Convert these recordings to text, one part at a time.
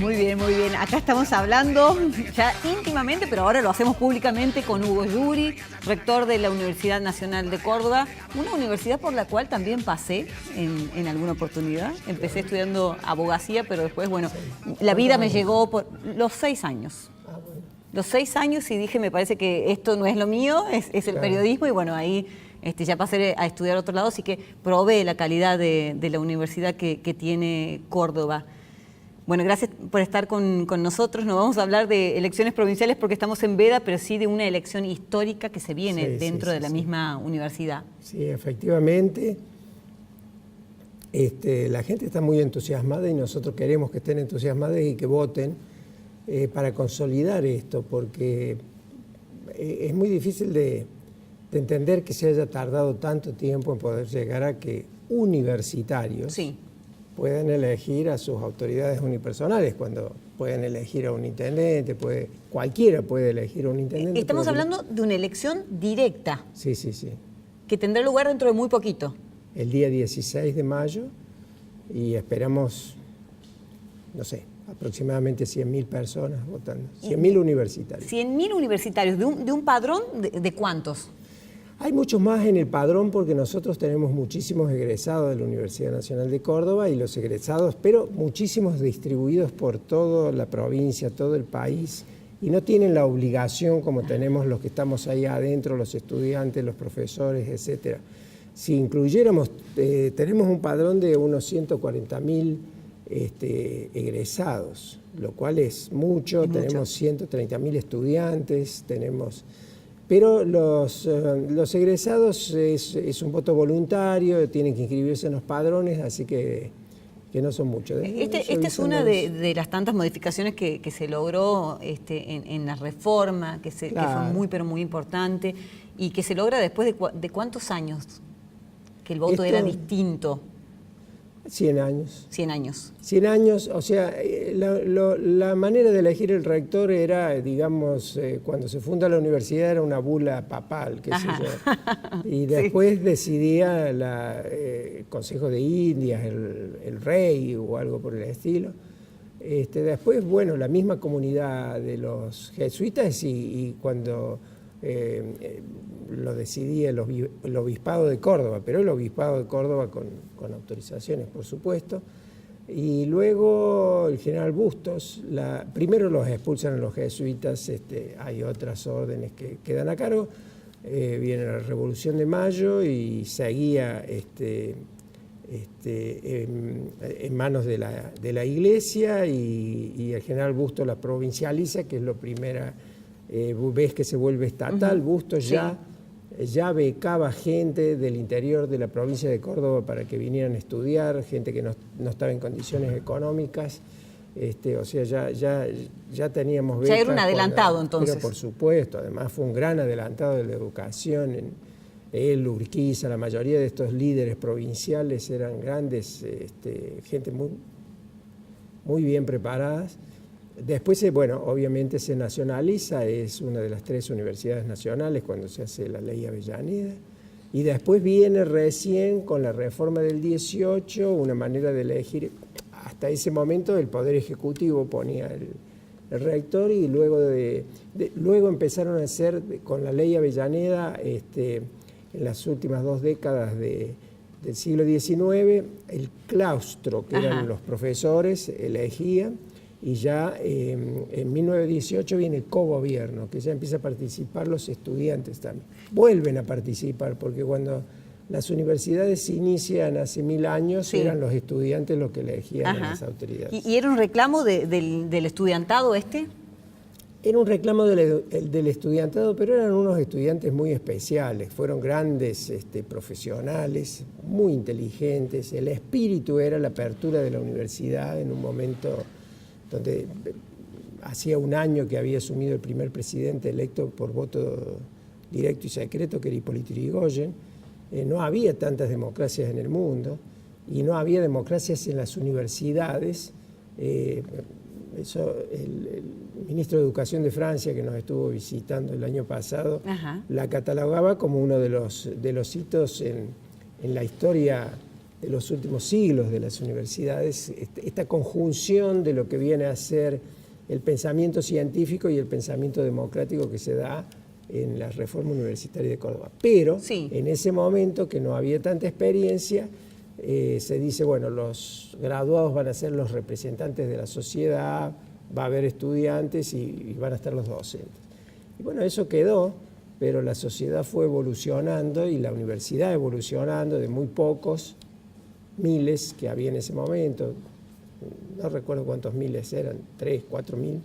Muy bien, muy bien. Acá estamos hablando ya íntimamente, pero ahora lo hacemos públicamente con Hugo Yuri, rector de la Universidad Nacional de Córdoba, una universidad por la cual también pasé en alguna oportunidad. Empecé estudiando abogacía, pero después, bueno, la vida me llegó por los 6 años. Los 6 años y dije, me parece que esto no es lo mío, es el periodismo, y bueno, ahí ya pasé a estudiar a otro lado, así que probé la calidad de la universidad que tiene Córdoba. Bueno, gracias por estar con nosotros. No vamos a hablar de elecciones provinciales porque estamos en veda, pero sí de una elección histórica que se viene dentro de la misma universidad. Sí, efectivamente. La gente está muy entusiasmada y nosotros queremos que estén entusiasmadas y que voten para consolidar esto, porque es muy difícil de entender que se haya tardado tanto tiempo en poder llegar a que universitarios puedan elegir a sus autoridades unipersonales, cuando pueden elegir a un intendente, cualquiera puede elegir a un intendente. Estamos hablando de una elección directa. Sí, sí, sí. Que tendrá lugar dentro de muy poquito. El día 16 de mayo y esperamos, no sé, aproximadamente 100.000 personas votando, 100.000 universitarios. 100.000 universitarios, ¿de un padrón de cuántos? Hay muchos más en el padrón porque nosotros tenemos muchísimos egresados de la Universidad Nacional de Córdoba y los egresados, pero muchísimos distribuidos por toda la provincia, todo el país, y no tienen la obligación como tenemos los que estamos ahí adentro, los estudiantes, los profesores, etcétera. Si incluyéramos, tenemos un padrón de unos 140.000 egresados, lo cual es mucho, tenemos 130.000 estudiantes, pero los egresados es un voto voluntario, tienen que inscribirse en los padrones, así que no son muchos. Esta es una de las tantas modificaciones que se logró en la reforma, que fue muy, pero muy importante, y que se logra después de ¿cuántos años que el voto era distinto? 100 años. 100 años. 100 años, o sea, la manera de elegir el rector era, digamos, cuando se funda la universidad era una bula papal, qué sé yo. Y después decidía el Consejo de Indias, el rey o algo por el estilo. Después, bueno, la misma comunidad de los jesuitas y cuando lo decidía el Obispado de Córdoba, pero el Obispado de Córdoba con autorizaciones, por supuesto. Y luego el general Bustos, primero los expulsan a los jesuitas, hay otras órdenes que quedan a cargo, viene la Revolución de Mayo y seguía en manos de la Iglesia y el general Bustos la provincializa, que es lo primera vez que se vuelve estatal. Bustos ya becaba gente del interior de la provincia de Córdoba para que vinieran a estudiar, gente que no estaba en condiciones económicas, o sea, ya teníamos becas. Ya era un adelantado entonces. Pero por supuesto, además fue un gran adelantado de la educación. Él, Urquiza, la mayoría de estos líderes provinciales eran grandes, gente muy bien preparadas. Después, bueno, obviamente se nacionaliza, es una de las 3 universidades nacionales cuando se hace la ley Avellaneda. Y después viene recién con la reforma del 18 una manera de elegir. Hasta ese momento el Poder Ejecutivo ponía el rector y luego empezaron a hacer con la ley Avellaneda, en las últimas 2 décadas del siglo XIX, el claustro, que eran los profesores, elegían. Y ya en 1918 viene el cogobierno, que ya empieza a participar los estudiantes también. Vuelven a participar, porque cuando las universidades se inician hace 1000 años, eran los estudiantes los que elegían a las autoridades. ¿Y era un reclamo del estudiantado Era un reclamo del estudiantado, pero eran unos estudiantes muy especiales, fueron grandes profesionales, muy inteligentes. El espíritu era la apertura de la universidad en un momento donde hacía un año que había asumido el primer presidente electo por voto directo y secreto, que era Hipólito Yrigoyen. No había tantas democracias en el mundo y no había democracias en las universidades. El ministro de Educación de Francia, que nos estuvo visitando el año pasado, la catalogaba como uno de los hitos en la historia los últimos siglos de las universidades, esta conjunción de lo que viene a ser el pensamiento científico y el pensamiento democrático que se da en la reforma universitaria de Córdoba. Pero en ese momento, que no había tanta experiencia, se dice, bueno, los graduados van a ser los representantes de la sociedad, va a haber estudiantes y van a estar los docentes. Y bueno, eso quedó, pero la sociedad fue evolucionando y la universidad evolucionando de muy pocos miles que había en ese momento, no recuerdo cuántos miles eran, 3, 4 mil.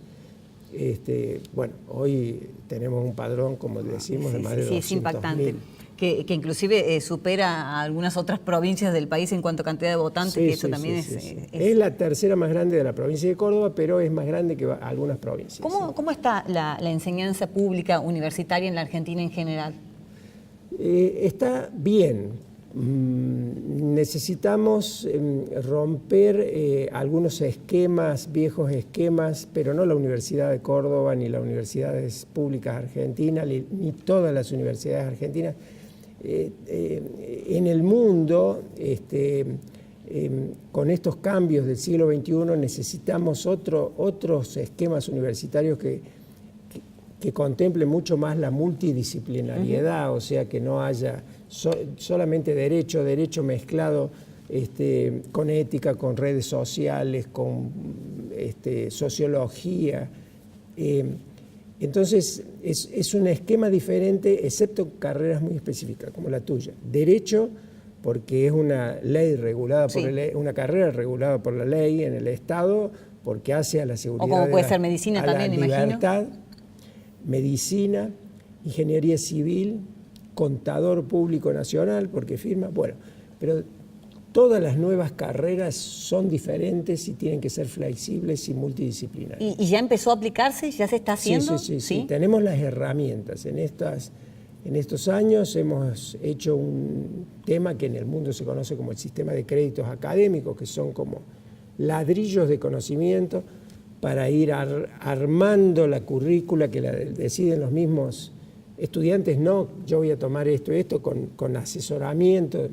Bueno, hoy tenemos un padrón, como decimos, de más de 200.000. Es impactante. Que inclusive supera a algunas otras provincias del país en cuanto a cantidad de votantes, que eso también es... Es la tercera más grande de la provincia de Córdoba, pero es más grande que algunas provincias. ¿Cómo está la enseñanza pública universitaria en la Argentina en general? Está bien. Necesitamos romper algunos esquemas, viejos esquemas, pero no la Universidad de Córdoba, ni las universidades públicas argentinas, ni todas las universidades argentinas. En el mundo, con estos cambios del siglo XXI, necesitamos otros esquemas universitarios que contemplen mucho más la multidisciplinariedad, o sea, que no haya solamente derecho mezclado con ética, con redes sociales, con sociología. Entonces, es un esquema diferente, excepto carreras muy específicas, como la tuya. Derecho, porque es una ley regulada por la ley, una carrera regulada por la ley en el Estado, porque hace a la seguridad, o como puede ser medicina también, la libertad, medicina, ingeniería civil, contador público nacional, porque firma, bueno, pero todas las nuevas carreras son diferentes y tienen que ser flexibles y multidisciplinarias. ¿Y ya empezó a aplicarse? ¿Ya se está haciendo? Sí. Tenemos las herramientas. En estos años hemos hecho un tema que en el mundo se conoce como el sistema de créditos académicos, que son como ladrillos de conocimiento para ir armando la currícula que la deciden los mismos estudiantes. No, yo voy a tomar esto, con asesoramiento.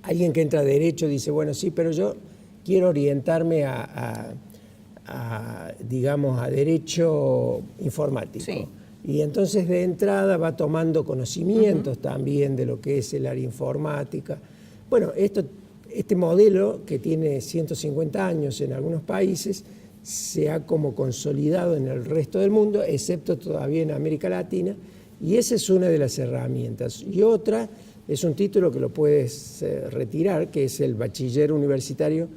Alguien que entra a Derecho dice, bueno, sí, pero yo quiero orientarme digamos, a Derecho informático. Sí. Y entonces de entrada va tomando conocimientos también de lo que es el área informática. Bueno, este modelo, que tiene 150 años en algunos países, se ha como consolidado en el resto del mundo, excepto todavía en América Latina, y esa es una de las herramientas. Y otra es un título que lo puedes retirar, que es el bachiller universitario,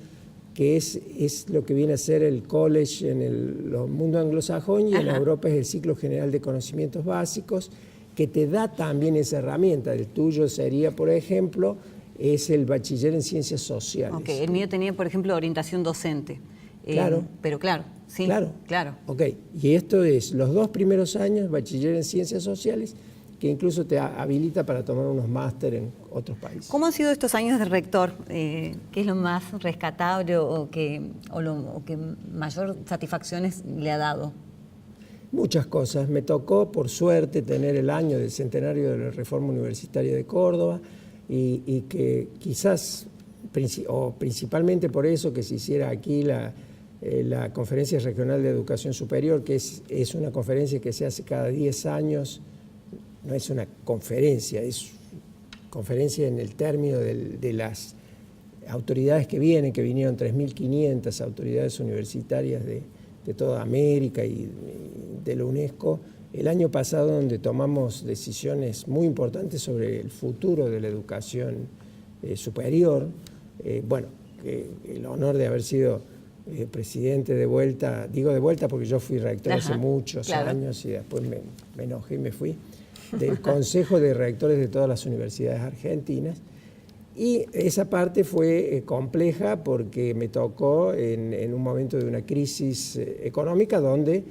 que es lo que viene a ser el college en el mundo anglosajón, y en Europa es el ciclo general de conocimientos básicos, que te da también esa herramienta. El tuyo sería, por ejemplo, es el bachiller en ciencias sociales. Ok, el mío tenía, por ejemplo, orientación docente. Claro. Pero claro, sí. Claro. Ok, y esto es los 2 primeros años, bachiller en ciencias sociales, que incluso te habilita para tomar unos máster en otros países. ¿Cómo han sido estos años de rector? ¿Qué es lo más rescatable o que mayor satisfacciones le ha dado? Muchas cosas. Me tocó, por suerte, tener el año del centenario de la Reforma Universitaria de Córdoba y que quizás, o principalmente por eso, que se hiciera aquí la Conferencia Regional de Educación Superior, que es una conferencia que se hace cada 10 años. No es una conferencia, es conferencia en el término de las autoridades que vinieron 3.500 autoridades universitarias de toda América y de la UNESCO, el año pasado, donde tomamos decisiones muy importantes sobre el futuro de la educación superior. Bueno, el honor de haber sido presidente de vuelta, digo de vuelta porque yo fui rector hace muchos años y después me enojé y me fui, del Consejo de Rectores de todas las universidades argentinas. Y esa parte fue compleja porque me tocó en un momento de una crisis económica donde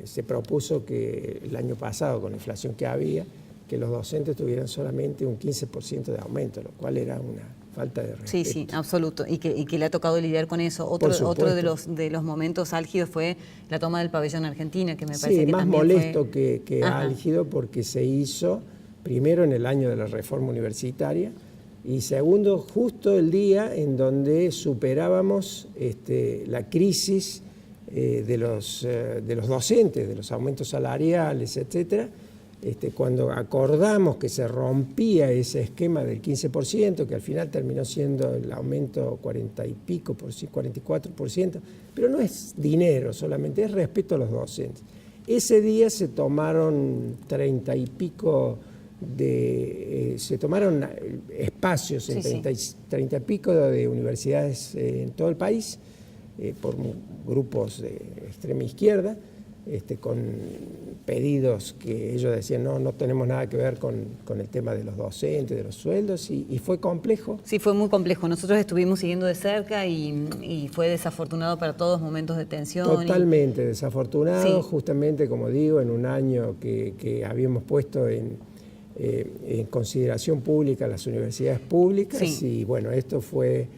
se propuso que el año pasado, con la inflación que había, que los docentes tuvieran solamente un 15% de aumento, lo cual era una falta de respeto. Sí, absoluto. Y que le ha tocado lidiar con eso. Otro de los momentos álgidos fue la toma del pabellón Argentina, que me parece que más también molesto fue... que álgido, porque se hizo primero en el año de la reforma universitaria Y segundo, justo el día en donde superábamos la crisis de los docentes, de los aumentos salariales, etcétera, cuando acordamos que se rompía ese esquema del 15%, que al final terminó siendo el aumento 40 y pico, 44%, pero no es dinero solamente, es respeto a los docentes. Ese día se tomaron 30 y pico se tomaron espacios en 30 y pico de universidades en todo el país, por grupos de extrema izquierda, con pedidos que ellos decían no tenemos nada que ver con el tema de los docentes, de los sueldos, y fue complejo. Sí, fue muy complejo. Nosotros estuvimos siguiendo de cerca y fue desafortunado para todos, momentos de tensión. Totalmente desafortunado, sí. Justamente, como digo, en un año que habíamos puesto en consideración pública las universidades públicas, sí. Y bueno, esto fue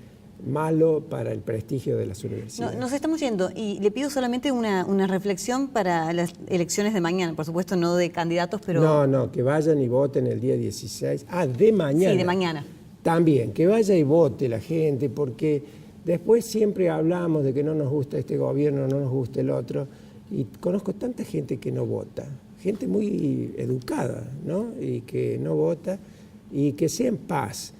malo para el prestigio de las universidades. Nos estamos yendo y le pido solamente una reflexión para las elecciones de mañana, por supuesto no de candidatos, pero... No, que vayan y voten el día 16. De mañana. Sí, de mañana. También, que vaya y vote la gente, porque después siempre hablamos de que no nos gusta este gobierno, no nos gusta el otro, y conozco tanta gente que no vota, gente muy educada, ¿no? Y que no vota, y que sea en paz.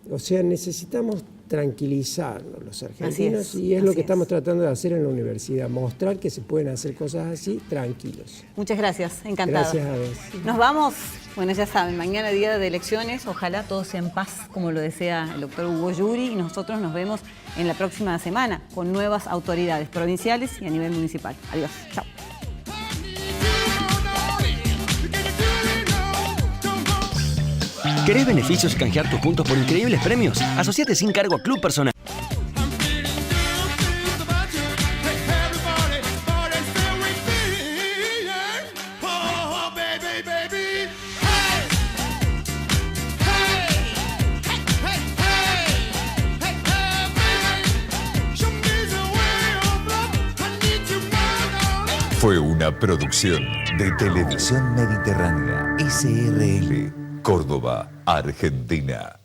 O sea, necesitamos tranquilizarnos los argentinos, y es lo que estamos tratando de hacer en la universidad, mostrar que se pueden hacer cosas así tranquilos. Muchas gracias, encantado. Gracias a vos. Nos vamos, bueno, ya saben, mañana día de elecciones, ojalá todo sea en paz, como lo desea el doctor Hugo Yuri, y nosotros nos vemos en la próxima semana con nuevas autoridades provinciales y a nivel municipal. Adiós, chao. ¿Querés beneficios y canjear tus puntos por increíbles premios? Asociate sin cargo a Club Personal. Fue una producción de Televisión Mediterránea, SRL, Córdoba, Argentina.